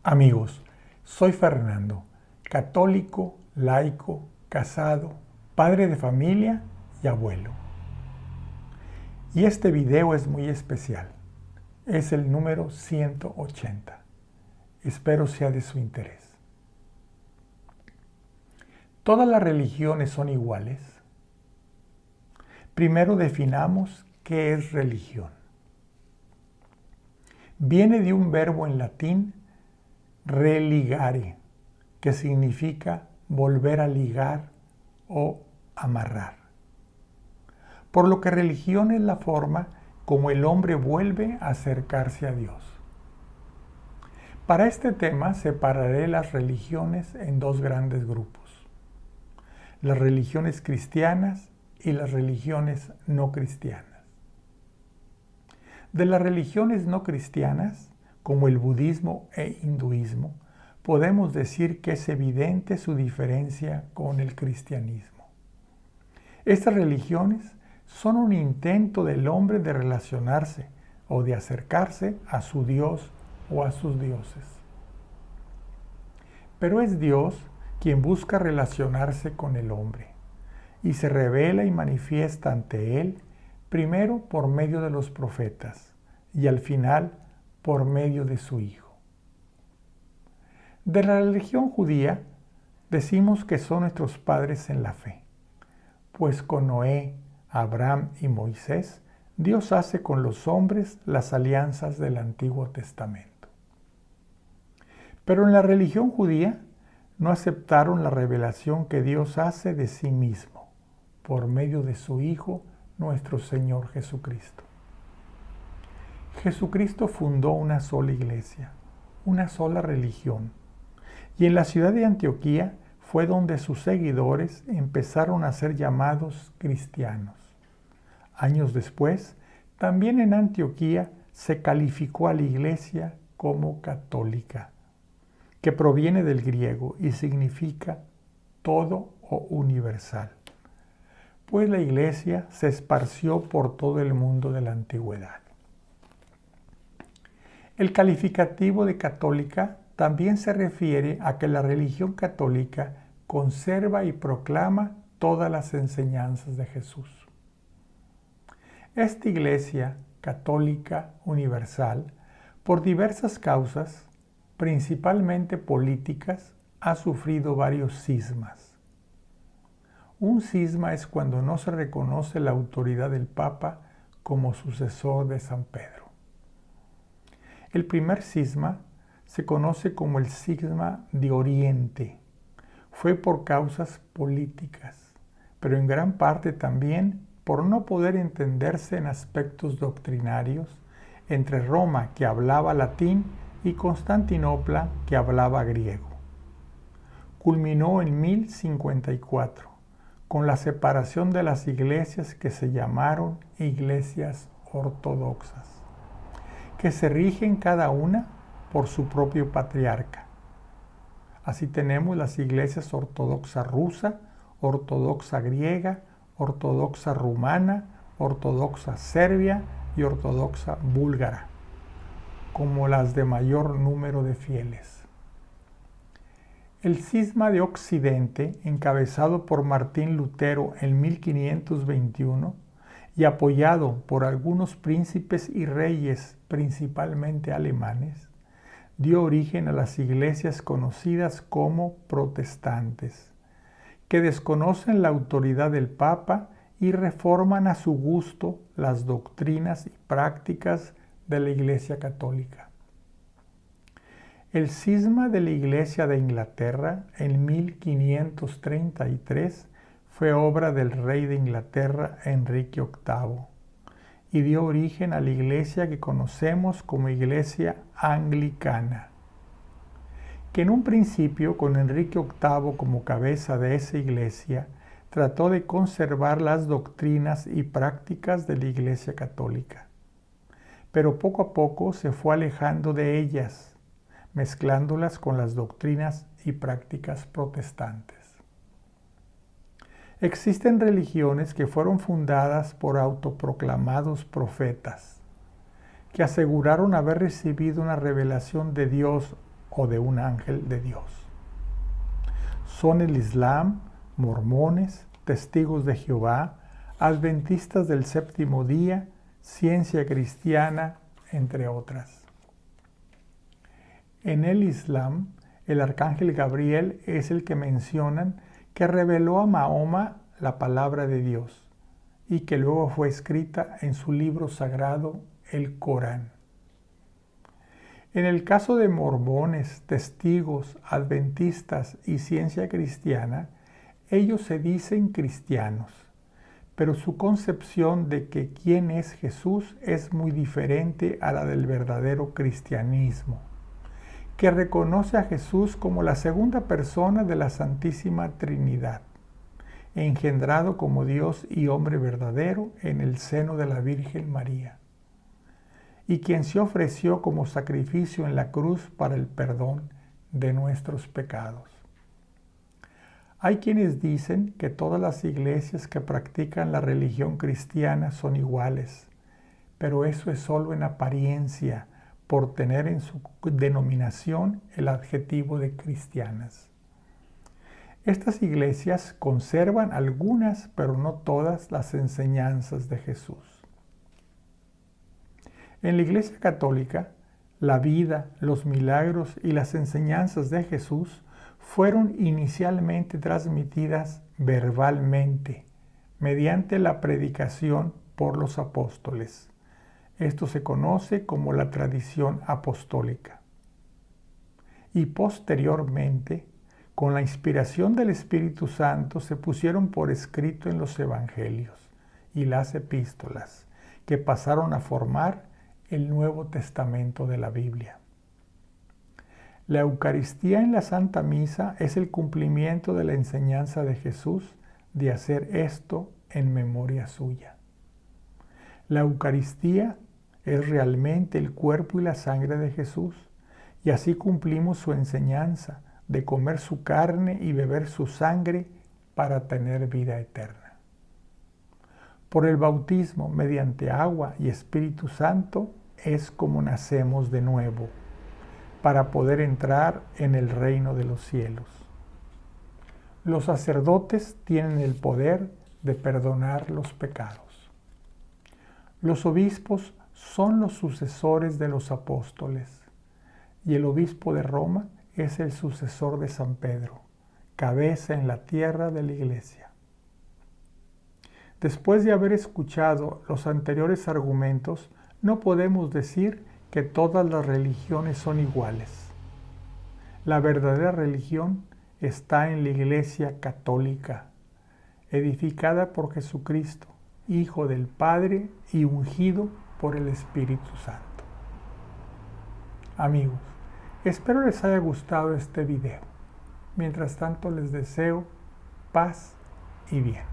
Amigos, soy Fernando, católico, laico, casado, padre de familia y abuelo. Y este video es muy especial. Es el número 180. Espero sea de su interés. ¿Todas las religiones son iguales? Primero definamos qué es religión. Viene de un verbo en latín religare, que significa volver a ligar o amarrar. Por lo que religión es la forma como el hombre vuelve a acercarse a Dios. Para este tema separaré las religiones en dos grandes grupos: las religiones cristianas y las religiones no cristianas. De las religiones no cristianas, como el budismo e hinduismo, podemos decir que es evidente su diferencia con el cristianismo. Estas religiones son un intento del hombre de relacionarse o de acercarse a su Dios o a sus dioses. Pero es Dios quien busca relacionarse con el hombre y se revela y manifiesta ante él primero por medio de los profetas y al final por medio de su Hijo. De la religión judía decimos que son nuestros padres en la fe, pues con Noé, Abraham y Moisés, Dios hace con los hombres las alianzas del Antiguo Testamento. Pero en la religión judía no aceptaron la revelación que Dios hace de sí mismo, por medio de su Hijo, nuestro Señor Jesucristo. Jesucristo fundó una sola iglesia, una sola religión, y en la ciudad de Antioquía fue donde sus seguidores empezaron a ser llamados cristianos. Años después, también en Antioquía se calificó a la iglesia como católica, que proviene del griego y significa todo o universal, pues la iglesia se esparció por todo el mundo de la antigüedad. El calificativo de católica también se refiere a que la religión católica conserva y proclama todas las enseñanzas de Jesús. Esta iglesia católica universal, por diversas causas, principalmente políticas, ha sufrido varios cismas. Un cisma es cuando no se reconoce la autoridad del Papa como sucesor de San Pedro. El primer cisma se conoce como el cisma de Oriente. Fue por causas políticas, pero en gran parte también por no poder entenderse en aspectos doctrinarios entre Roma, que hablaba latín, y Constantinopla, que hablaba griego. Culminó en 1054 con la separación de las iglesias que se llamaron iglesias ortodoxas, que se rigen cada una por su propio patriarca. Así tenemos las iglesias ortodoxa rusa, ortodoxa griega, ortodoxa rumana, ortodoxa serbia y ortodoxa búlgara, como las de mayor número de fieles. El cisma de Occidente, encabezado por Martín Lutero en 1521 y apoyado por algunos príncipes y reyes, principalmente alemanes, dio origen a las iglesias conocidas como protestantes, que desconocen la autoridad del Papa y reforman a su gusto las doctrinas y prácticas de la Iglesia Católica. El cisma de la Iglesia de Inglaterra en 1533 fue obra del rey de Inglaterra Enrique VIII y dio origen a la iglesia que conocemos como Iglesia Anglicana, que en un principio, con Enrique VIII como cabeza de esa iglesia, trató de conservar las doctrinas y prácticas de la Iglesia Católica, pero poco a poco se fue alejando de ellas, mezclándolas con las doctrinas y prácticas protestantes. Existen religiones que fueron fundadas por autoproclamados profetas, que aseguraron haber recibido una revelación de Dios o de un ángel de Dios. Son el Islam, mormones, testigos de Jehová, adventistas del séptimo día, ciencia cristiana, entre otras. En el Islam, el arcángel Gabriel es el que mencionan que reveló a Mahoma la palabra de Dios y que luego fue escrita en su libro sagrado, el Corán. En el caso de mormones, testigos, adventistas y ciencia cristiana, ellos se dicen cristianos, pero su concepción de que quién es Jesús es muy diferente a la del verdadero cristianismo, que reconoce a Jesús como la segunda persona de la Santísima Trinidad, engendrado como Dios y hombre verdadero en el seno de la Virgen María, y quien se ofreció como sacrificio en la cruz para el perdón de nuestros pecados. Hay quienes dicen que todas las iglesias que practican la religión cristiana son iguales, pero eso es solo en apariencia, por tener en su denominación el adjetivo de cristianas. Estas iglesias conservan algunas, pero no todas, las enseñanzas de Jesús. En la Iglesia Católica, la vida, los milagros y las enseñanzas de Jesús fueron inicialmente transmitidas verbalmente, mediante la predicación por los apóstoles. Esto se conoce como la tradición apostólica. Y posteriormente, con la inspiración del Espíritu Santo, se pusieron por escrito en los evangelios y las epístolas, que pasaron a formar el Nuevo Testamento de la Biblia. La Eucaristía en la Santa Misa es el cumplimiento de la enseñanza de Jesús de hacer esto en memoria suya. La Eucaristía es realmente el cuerpo y la sangre de Jesús, y así cumplimos su enseñanza de comer su carne y beber su sangre para tener vida eterna. Por el bautismo mediante agua y Espíritu Santo es como nacemos de nuevo, para poder entrar en el reino de los cielos. Los sacerdotes tienen el poder de perdonar los pecados. Los obispos son los sucesores de los apóstoles, y el obispo de Roma es el sucesor de San Pedro, cabeza en la tierra de la Iglesia. Después de haber escuchado los anteriores argumentos, no podemos decir que todas las religiones son iguales. La verdadera religión está en la Iglesia Católica, edificada por Jesucristo, Hijo del Padre y ungido por el Espíritu Santo. Amigos, espero les haya gustado este video. Mientras tanto les deseo paz y bien.